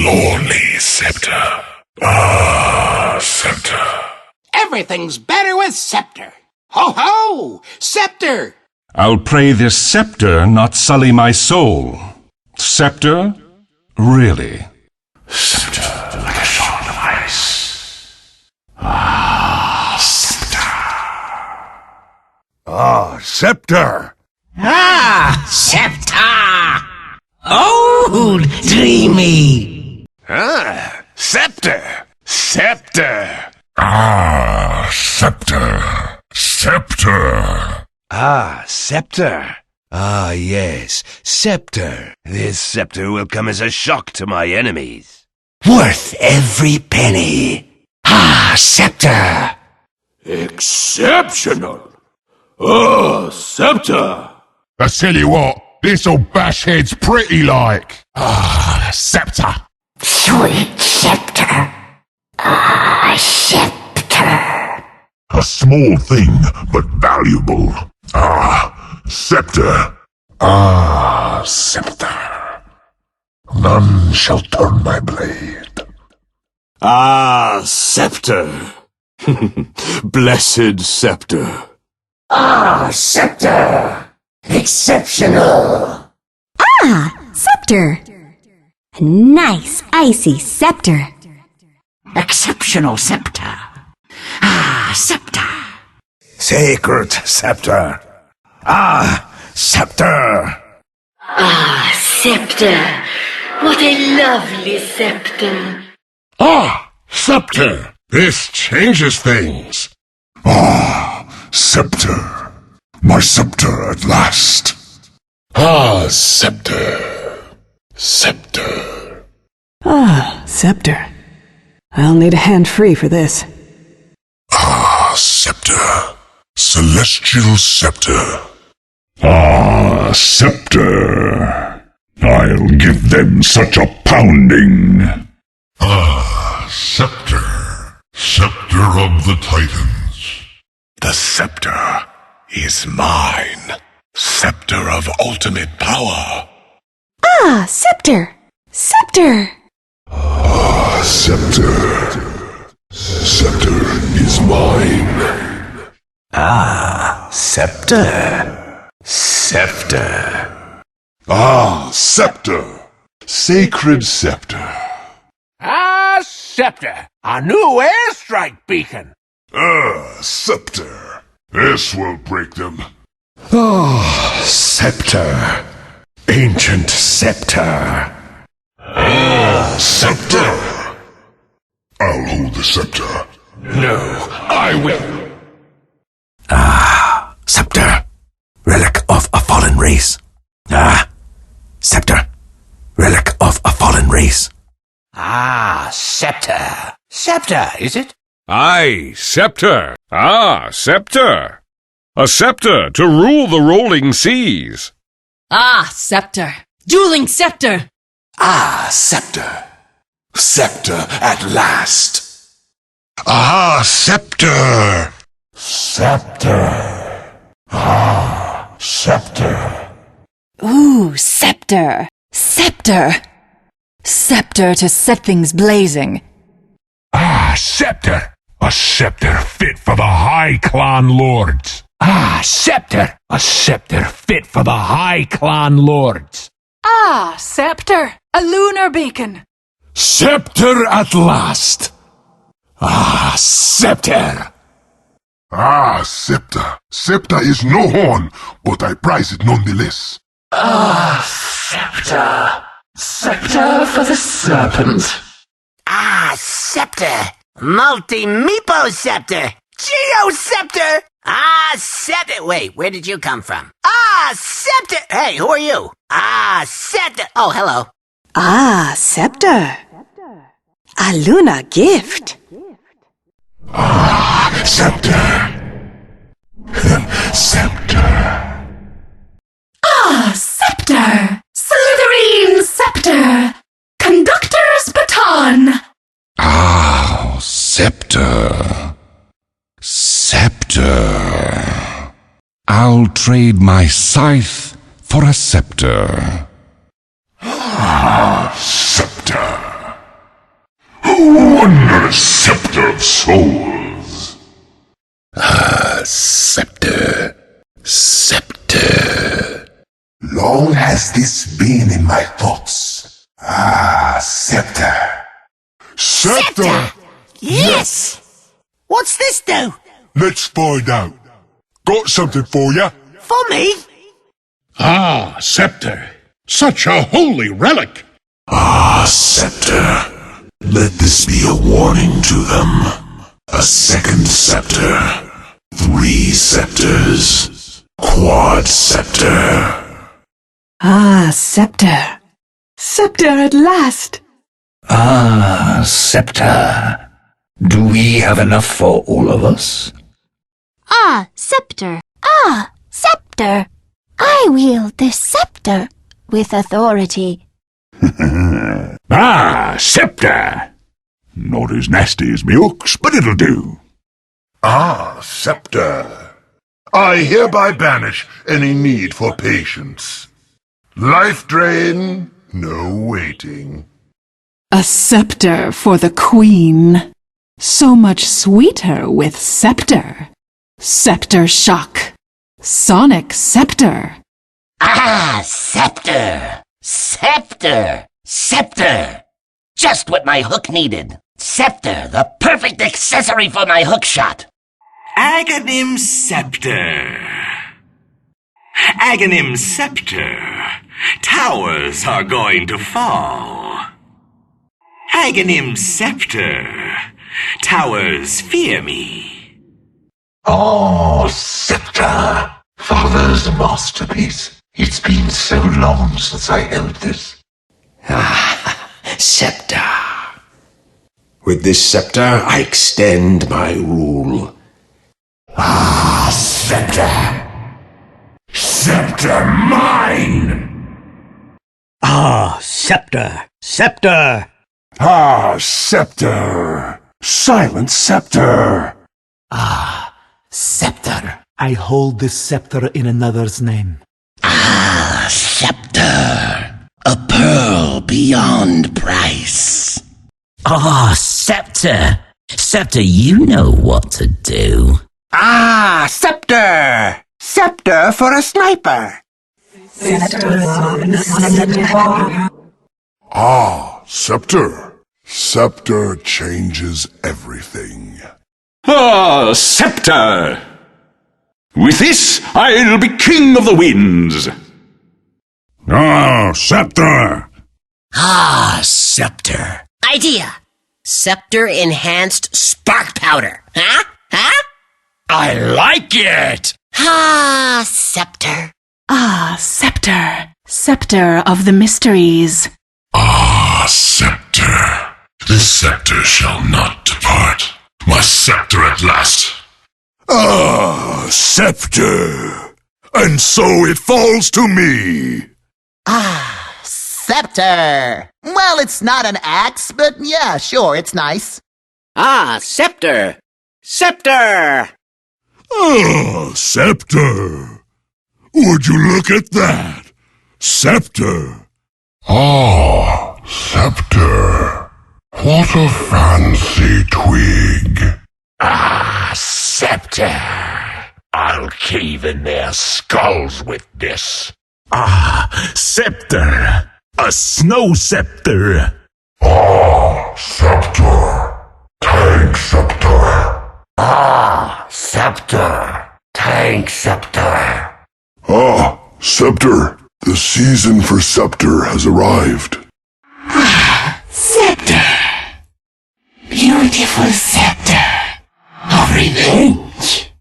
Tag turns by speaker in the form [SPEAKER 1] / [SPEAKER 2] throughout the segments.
[SPEAKER 1] Lordly Scepter. Scepter.
[SPEAKER 2] Everything's better with Scepter. Ho ho! Scepter!
[SPEAKER 3] I'll pray this scepter not sully my soul. Scepter? Really?
[SPEAKER 1] Scepter like a shard of ice. Scepter.
[SPEAKER 4] Scepter!
[SPEAKER 2] Scepter! Old, dreamy.
[SPEAKER 4] Scepter! Scepter!
[SPEAKER 1] Scepter. Scepter.
[SPEAKER 4] Scepter. Yes, Scepter. This scepter will come as a shock to my enemies.
[SPEAKER 2] Worth every penny. Scepter!
[SPEAKER 4] Exceptional! Scepter!
[SPEAKER 1] I tell you what, this old bash head's pretty like. Scepter.
[SPEAKER 2] Sweet Scepter. Scepter.
[SPEAKER 1] A small thing, but valuable. Scepter. Scepter. None shall turn my blade.
[SPEAKER 4] Scepter. Blessed Scepter.
[SPEAKER 2] Scepter. Exceptional.
[SPEAKER 5] Scepter. A nice, icy scepter.
[SPEAKER 2] Exceptional Scepter. Scepter.
[SPEAKER 4] Sacred Scepter. Scepter.
[SPEAKER 6] Scepter. What a lovely scepter.
[SPEAKER 1] Scepter. This changes things. Scepter. My scepter at last. Scepter. Scepter.
[SPEAKER 7] Scepter. I'll need a hand free for this.
[SPEAKER 1] Scepter. Celestial Scepter. Scepter. I'll give them such a pounding. Scepter. Scepter of the Titans. The scepter is mine. Scepter of ultimate power.
[SPEAKER 5] Scepter. Scepter.
[SPEAKER 1] Scepter. Scepter is mine.
[SPEAKER 4] Scepter. Scepter.
[SPEAKER 1] Scepter. Sacred Scepter.
[SPEAKER 2] Scepter. A new airstrike beacon.
[SPEAKER 1] Scepter. This will break them.
[SPEAKER 4] Scepter. Ancient Scepter.
[SPEAKER 1] Scepter. I'll hold the scepter.
[SPEAKER 4] No, I will. Scepter. Relic of a fallen race. Scepter. Relic of a fallen race.
[SPEAKER 2] Scepter. Scepter, is it?
[SPEAKER 3] Aye, scepter. Scepter. A scepter to rule the rolling seas.
[SPEAKER 6] Scepter. Dueling scepter.
[SPEAKER 4] Scepter. Scepter at last.
[SPEAKER 1] Scepter.
[SPEAKER 4] Scepter. Scepter.
[SPEAKER 6] Ooh, scepter. Scepter. Scepter to set things blazing.
[SPEAKER 1] Scepter. A scepter fit for the High Clan Lords.
[SPEAKER 2] Scepter. A scepter fit for the High Clan Lords.
[SPEAKER 6] Scepter. A lunar beacon.
[SPEAKER 4] Scepter at last. Scepter.
[SPEAKER 1] Scepter. Scepter is no horn, but I prize it nonetheless.
[SPEAKER 2] Scepter. Scepter for the serpent.
[SPEAKER 8] Scepter. Multi-Meepo Scepter. Geo-Scepter. Scepter. Wait, where did you come from? Scepter. Hey, who are you? Scepter. Oh, hello.
[SPEAKER 5] Scepter. A Luna gift.
[SPEAKER 1] Scepter. Scepter.
[SPEAKER 6] Scepter. Slytherin scepter. Conductor's baton.
[SPEAKER 3] Scepter. Scepter. I'll trade my scythe for a scepter.
[SPEAKER 1] Scepter. Wondrous scepter of souls.
[SPEAKER 4] Scepter. Scepter.
[SPEAKER 1] Long has this been in my thoughts. Scepter. Scepter!
[SPEAKER 8] Yes! What's this do?
[SPEAKER 1] Let's find out. Got something for you.
[SPEAKER 8] For me?
[SPEAKER 3] Scepter. Such a holy relic.
[SPEAKER 1] Scepter. Let this be a warning to them. A second scepter. 3 scepters. Quad scepter.
[SPEAKER 7] Scepter. Scepter at last.
[SPEAKER 2] Scepter. Do we have enough for all of us?
[SPEAKER 5] Scepter. Scepter. I wield this scepter with authority.
[SPEAKER 2] Scepter.
[SPEAKER 1] Not as nasty as me hooks, but it'll do.
[SPEAKER 9] Scepter. I hereby banish any need for patience. Life drain, no waiting.
[SPEAKER 7] A scepter for the queen. So much sweeter with scepter. Scepter shock. Sonic scepter.
[SPEAKER 8] Scepter! Scepter! Scepter! Just what my hook needed. Scepter, the perfect accessory for my hook shot.
[SPEAKER 10] Aghanim Scepter. Aghanim Scepter. Towers are going to fall. Aghanim Scepter. Towers fear me.
[SPEAKER 1] Scepter. Father's masterpiece. It's been so long since I held this.
[SPEAKER 4] Scepter. With this scepter, I extend my rule.
[SPEAKER 1] Scepter. Scepter mine!
[SPEAKER 2] Scepter. Scepter.
[SPEAKER 1] Scepter. Silent scepter.
[SPEAKER 11] Scepter. I hold this scepter in another's name.
[SPEAKER 8] Scepter. A pearl beyond price.
[SPEAKER 11] Scepter. Scepter, you know what to do.
[SPEAKER 8] Scepter! Scepter for a sniper.
[SPEAKER 1] Scepter. Scepter changes everything.
[SPEAKER 3] Scepter. With this, I'll be king of the winds.
[SPEAKER 1] Scepter.
[SPEAKER 8] Scepter. Idea. Scepter enhanced spark powder. Huh?
[SPEAKER 2] I like it.
[SPEAKER 8] Scepter.
[SPEAKER 7] Scepter. Scepter of the mysteries.
[SPEAKER 1] Scepter. This scepter shall not depart. My scepter at last. Scepter. And so it falls to me.
[SPEAKER 8] Scepter. Well, it's not an axe, but yeah, sure, it's nice. Scepter. Scepter.
[SPEAKER 1] Scepter. Would you look at that? Scepter. Scepter. What a fancy twig.
[SPEAKER 2] Scepter. I'll cave in their skulls with this.
[SPEAKER 3] Scepter. A snow scepter.
[SPEAKER 1] Scepter. Tank scepter.
[SPEAKER 2] Scepter. Tank scepter.
[SPEAKER 1] Scepter. The season for Scepter has arrived.
[SPEAKER 11] Scepter. Beautiful scepter of revenge.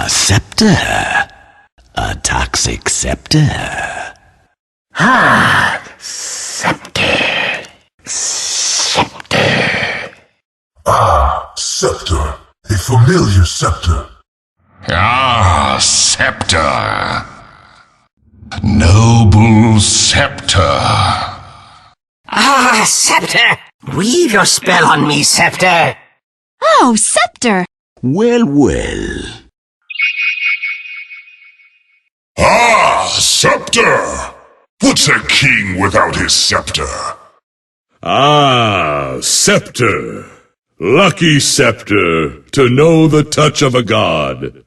[SPEAKER 4] Scepter. A toxic scepter.
[SPEAKER 2] Scepter. Scepter.
[SPEAKER 1] Scepter. A familiar scepter.
[SPEAKER 3] Scepter. Noble scepter.
[SPEAKER 8] Scepter. Weave your spell on me, Scepter.
[SPEAKER 5] Scepter.
[SPEAKER 4] Well.
[SPEAKER 1] Scepter! What's a king without his scepter?
[SPEAKER 12] Ah, Scepter. Lucky Scepter, to know the touch of a god.